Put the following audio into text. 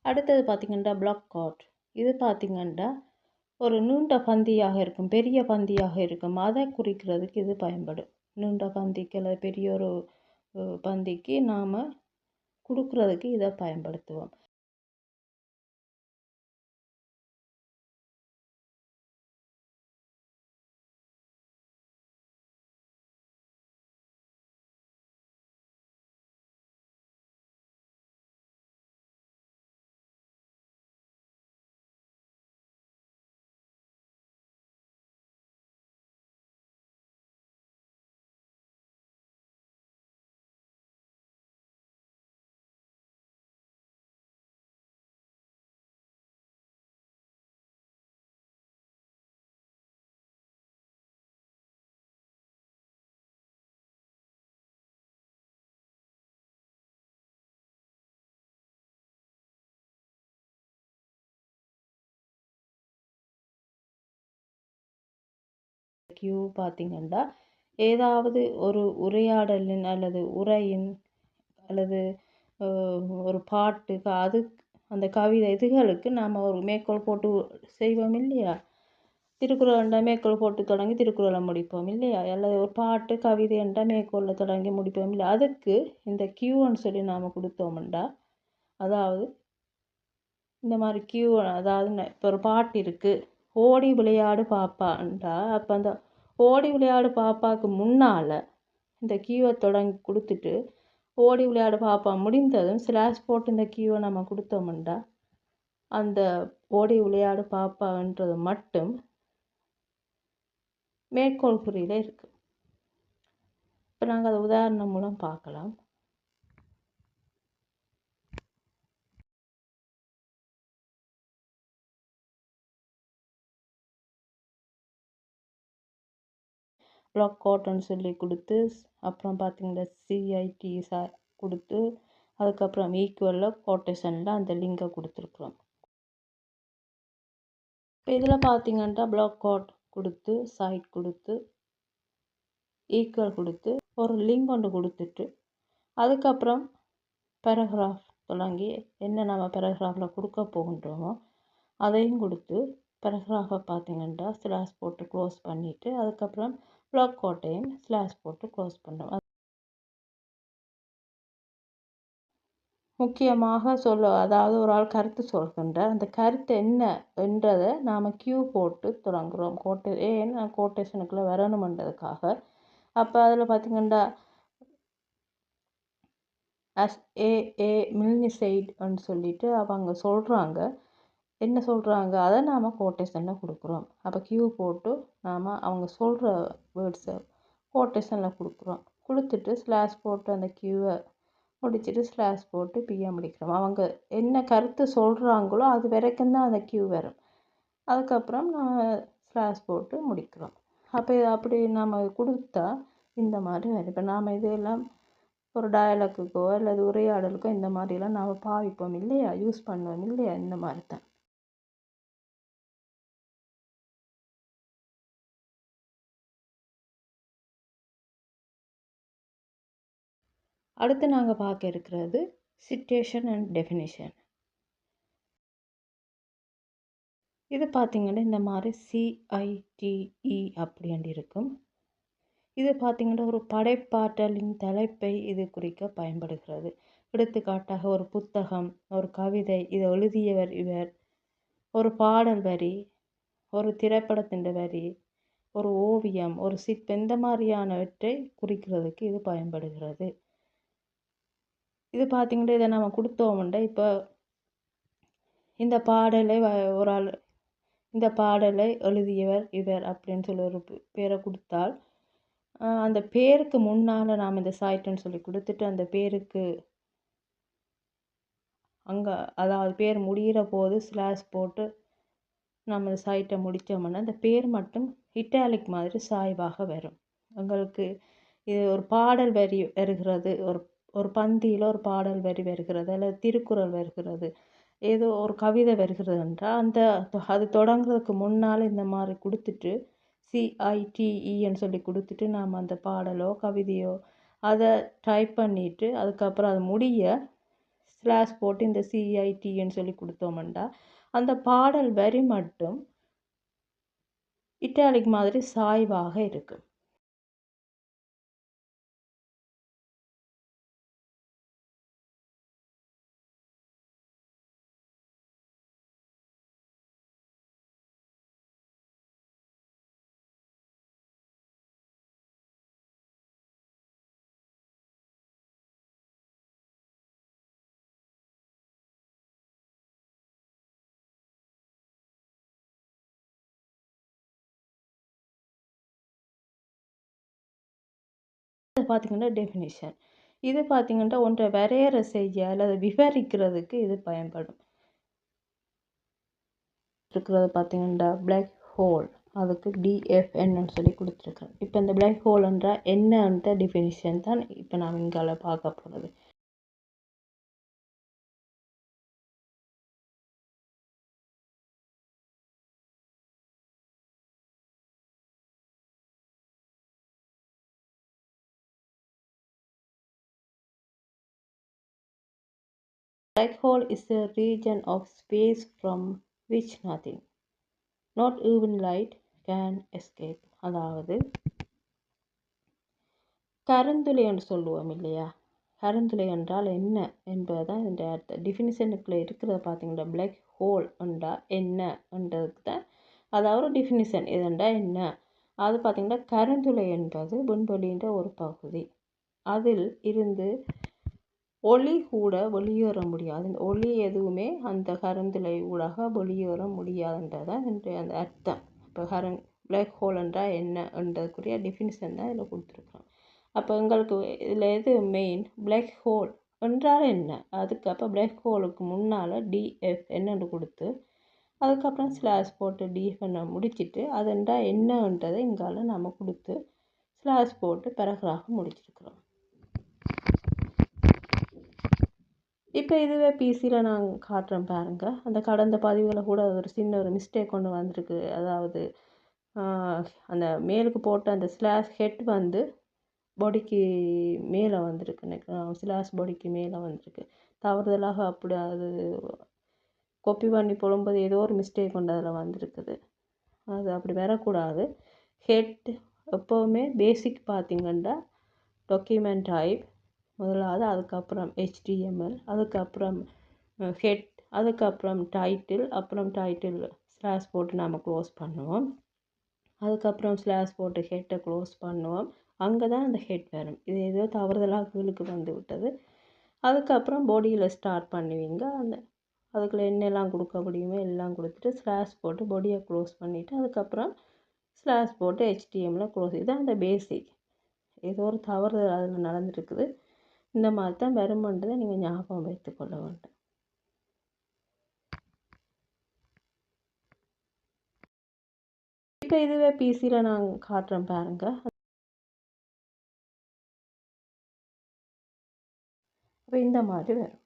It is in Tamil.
அடுத்தது பார்த்திங்கன்னா பிளாக் கார்ட். இது பார்த்திங்கன்னா ஒரு நீண்ட பந்தியாக இருக்கும், பெரிய பந்தியாக இருக்கும். அதை குறிக்கிறதுக்கு இது பயன்படும். நீண்ட பந்திக்கு அல்லது பெரிய ஒரு பந்திக்கு நாம் கொடுக்குறதுக்கு இதை பயன்படுத்துவோம். கியூ பார்த்திங்கன்னா ஏதாவது ஒரு உரையாடலின் அல்லது உரையின் அல்லது ஒரு பாட்டுக்கு அது அந்த கவிதை இதுகளுக்கு நாம் ஒரு மேற்கோள் போட்டு செய்வோம் இல்லையா? திருக்குறள்ண்டா மேற்கோள் போட்டு தொடங்கி திருக்குறளை முடிப்போம் இல்லையா? அல்லது ஒரு பாட்டு கவிதை என்றால் மேற்கோளில் தொடங்கி முடிப்போம் இல்லையா? அதுக்கு இந்த கியூன்னு சொல்லி நாம் கொடுத்தோம்ண்டா, அதாவது இந்த மாதிரி கியூ, அதாவது இப்போ ஒரு பாட்டு இருக்குது, ஓடி விளையாடு பாப்பான்றா, அப்போ அந்த ஓடி விளையாடு பாப்பாவுக்கு முன்னால் இந்த கியூவை தொடங்கி கொடுத்துட்டு ஓடி விளையாடு பாப்பா முடிந்ததும் ஸ்லாஷ் போட்டு இந்த கியூவை நம்ம கொடுத்தோம்ண்டா அந்த ஓடி விளையாடு பாப்பான்றது மட்டும் மேற்கோள் குறியில் இருக்குது. இப்போ நாங்கள் அதை உதாரணம் மூலம் பார்க்கலாம். பிளாக் காட்டன் சொல்லி கொடுத்து, அப்புறம் பார்த்திங்கன்னா CIT கொடுத்து, அதுக்கப்புறம் ஈக்குவலில் கோட்டேஷனில் அந்த லிங்கை கொடுத்துருக்குறோம். இப்போ இதில் பார்த்திங்கன்னா பிளாக் காட் கொடுத்து, சைட் கொடுத்து, ஈக்குவல் கொடுத்து, ஒரு லிங்க் ஒன்று கொடுத்துட்டு, அதுக்கப்புறம் பேராகிராஃப் தொடங்கி என்ன நம்ம பேராகிராஃபில் கொடுக்க போகின்றோமோ அதையும் கொடுத்து, பேராகிராஃபை பார்த்திங்கன்னா ஸ்லாஷ் போட்டு க்ளோஸ் பண்ணிவிட்டு, அதுக்கப்புறம் பிளாக் கோட்டையும் ஸ்லாஷ் போட்டு க்ளோஸ் பண்ணுறோம். முக்கியமாக அதாவது ஒரு ஆள் கருத்து சொல்கின்றார், அந்த கருத்து என்ன என்றதை நாம் கியூ போட்டு தொடங்குகிறோம். ஏன் கோட்டேஷனுக்குள்ளே வரணுமென்றதுக்காக. அப்போ அதில் பார்த்திங்கன்னா SAA மில்னிசைட்னு சொல்லிட்டு அவங்க சொல்கிறாங்க, என்ன சொல்கிறாங்க அதை நாம் கோட்டேஷனில் கொடுக்குறோம். அப்போ கியூ போட்டு நாம் அவங்க சொல்கிற வேர்ட்ஸை கோட்டேஷனில் கொடுக்குறோம். கொடுத்துட்டு ஸ்லாஷ் போட்டு அந்த கியூவை முடிச்சுட்டு ஸ்லாஷ் போட்டு பிஏ முடிக்கிறோம். அவங்க என்ன கருத்து சொல்கிறாங்களோ அது வரைக்கும் தான் அந்த கியூ வரும். அதுக்கப்புறம் நம்ம ஸ்லாஷ் போட்டு முடிக்கிறோம். அப்போ அப்படி நம்ம கொடுத்தா இந்த மாதிரி வரும். இப்போ நாம் இதெல்லாம் ஒரு டயலாக்குக்கோ அல்லது உரையாடலுக்கோ இந்த மாதிரிலாம் நாம் பாவிப்போம் இல்லையா, யூஸ் பண்ணுவோம் இல்லையா, இந்த மாதிரி தான். அடுத்து நாங்கள் பார்க்க இருக்கிறது சிட்டுவேஷன் அண்ட் டெஃபினிஷன். இது பார்த்திங்கன்னா இந்த மாதிரி CITE அப்படின்ட்டு இருக்கும். இது பார்த்திங்கன்னா ஒரு படைப்பாற்றலின் தலைப்பை இது குறிக்க பயன்படுகிறது. எடுத்துக்காட்டாக ஒரு புத்தகம், ஒரு கவிதை, இதை எழுதியவர் இவர், ஒரு பாடல் வரி, ஒரு திரைப்படத்தின் வரி, ஒரு ஓவியம், ஒரு சிற்பம், இந்த மாதிரியானவற்றை குறிக்கிறதுக்கு இது பயன்படுகிறது. இது பார்த்திங்கன்னா இதை நம்ம கொடுத்தோம்னா, இப்போ இந்த பாடலை ஒரு ஆள், இந்த பாடலை எழுதியவர் இவர் அப்படின்னு சொல்லி ஒரு பேரை கொடுத்தால், அந்த பேருக்கு முன்னால் நாம் இந்த சைட்டுன்னு சொல்லி கொடுத்துட்டு அந்த பேருக்கு அங்கே, அதாவது பேர் முடிகிற போது ஸ்லாஷ் போட்டு நம்ம இந்த சைட்டை முடித்தோம்னா அந்த பேர் மட்டும் இட்டாலிக் மாதிரி சாய்வாக வரும். உங்களுக்கு இது ஒரு பாடல் வரி வருகிறது, ஒரு பந்தியில் ஒரு பாடல் வரி வருகிறது, அல்லது திருக்குறள் வருகிறது, ஏதோ ஒரு கவிதை வருகிறது என்றால் அந்த அது தொடங்குறதுக்கு முன்னால் இந்த மாதிரி கொடுத்துட்டு CITEன்னு சொல்லி கொடுத்துட்டு நாம் அந்த பாடலோ கவிதையோ அதை டைப் பண்ணிவிட்டு அதுக்கப்புறம் அது முடிய ஸ்லாஷ் போட்டு இந்த சிஐடின்னு சொல்லி கொடுத்தோம்னா அந்த பாடல் வரி மட்டும் இட்டாலிக் மாதிரி சாய்வாக இருக்கும். பார்த்தீங்கன்னா டெஃபினிஷன். இது பார்த்தீங்கன்னா ஒன்றை வரையறை செய்ய அல்லது விவரிக்கிறதுக்கு இது பயன்படும். இருக்கிறது பார்த்தீங்கன்னா பிளாக் ஹோல், அதுக்கு டிஎஃப்என்னு சொல்லி கொடுத்துருக்கேன். இப்போ இந்த பிளாக் ஹோல் என்றால் என்னன்ற டெஃபினிஷன் தான் இப்போ நான் இங்கால பார்க்க போகிறது. Black hole is a region of space from which nothing, not even light, can escape. அதாவது கருந்துளை என்று சொல்லுவோம் இல்லையா? கருந்துளை என்றால் என்ன என்பதுதான் இந்த டிஃபினிஷனுக்குள்ளே இருக்கிறத பார்த்தீங்கன்னா பிளாக் ஹோல் என்றால் என்னன்றதுக்கு தான் அதாவது டிஃபினிஷன் இதுண்டா என்ன. அது பார்த்தீங்கன்னா கருந்துளை என்பது விண்வெளின்ற ஒரு பகுதி. அதில் இருந்து ஒளி கூட வெளியேற முடியாது. இந்த ஒளி எதுவுமே அந்த கருந்துளை ஊடாக வெளியேற முடியாதுன்றதான் அந்த அர்த்தம். இப்போ பிளாக் ஹோல் என்றால் என்னன்றதுக்குரிய டிஃபினிஷன் தான் இதில் கொடுத்துருக்குறோம். அப்போ எங்களுக்கு இதில் எது மெயின், பிளாக் ஹோல் என்றால் என்ன, அதுக்கு அப்போ பிளாக் ஹோலுக்கு முன்னால் டிஎஃப் என்னன்னு கொடுத்து அதுக்கப்புறம் ஸ்லாஷ் போட்டு டிஎஃப்என்னை முடிச்சுட்டு அதுண்டா என்னன்றதை இங்கால நம்ம கொடுத்து ஸ்லாஷ் போட்டு பேராகிராஃப் முடிச்சிருக்கிறோம். இப்போ இதுவே பிசியில் நான் காட்டுறேன் பாருங்கள். அந்த கடந்த பதிவுகளை கூட ஒரு சின்ன ஒரு மிஸ்டேக் கொண்டு வந்திருக்கு. அதாவது அந்த மேலுக்கு போட்ட அந்த ஸ்லாஷ் ஹெட் வந்து பாடிக்கு மேலே வந்திருக்கு, ஸ்லாஷ் பாடிக்கு மேலே வந்திருக்கு. தவறுதலாக அப்படி அது காப்பி பண்ணி போடும்போது ஏதோ ஒரு மிஸ்டேக் கொண்டு அதில் வந்திருக்குது. அது அப்படி வரக்கூடாது. ஹெட் எப்போவுமே பேசிக் பார்த்திங்கன்னா டாக்குமெண்ட் டைப் முதலாவது, அதுக்கப்புறம் ஹெச்டிஎம்எல், அதுக்கப்புறம் ஹெட், அதுக்கப்புறம் டைட்டில், அப்புறம் டைட்டில் ஸ்லாஷ் போட்டு நாம் க்ளோஸ் பண்ணுவோம். அதுக்கப்புறம் ஸ்லாஷ் போட்டு ஹெட்டை க்ளோஸ் பண்ணுவோம். அங்கே தான் அந்த ஹெட் வரும். இது ஏதோ தவறுதலாக கீழுக்கு வந்து விட்டது. அதுக்கப்புறம் பாடியில் ஸ்டார்ட் பண்ணுவீங்க. அதுக்குள்ளே என்னெல்லாம் கொடுக்க முடியுமோ எல்லாம் கொடுத்துட்டு ஸ்லாஷ் போட்டு பாடியை க்ளோஸ் பண்ணிவிட்டு அதுக்கப்புறம் ஸ்லாஷ் போட்டு ஹெச்டிஎம்மில் க்ளோஸ். இதுதான் அந்த பேசிக். ஏதோ ஒரு தவறு அதில் நடந்துருக்குது. இந்த மாதிரி தான் வருமன்றதை நீங்கள் ஞாபகம் வைத்துக்கொள்ள வேண்டும். இப்போ இதுவே பிசியில் நான் காட்டுறேன் பாருங்கள். இப்போ இந்த மாதிரி வரும்.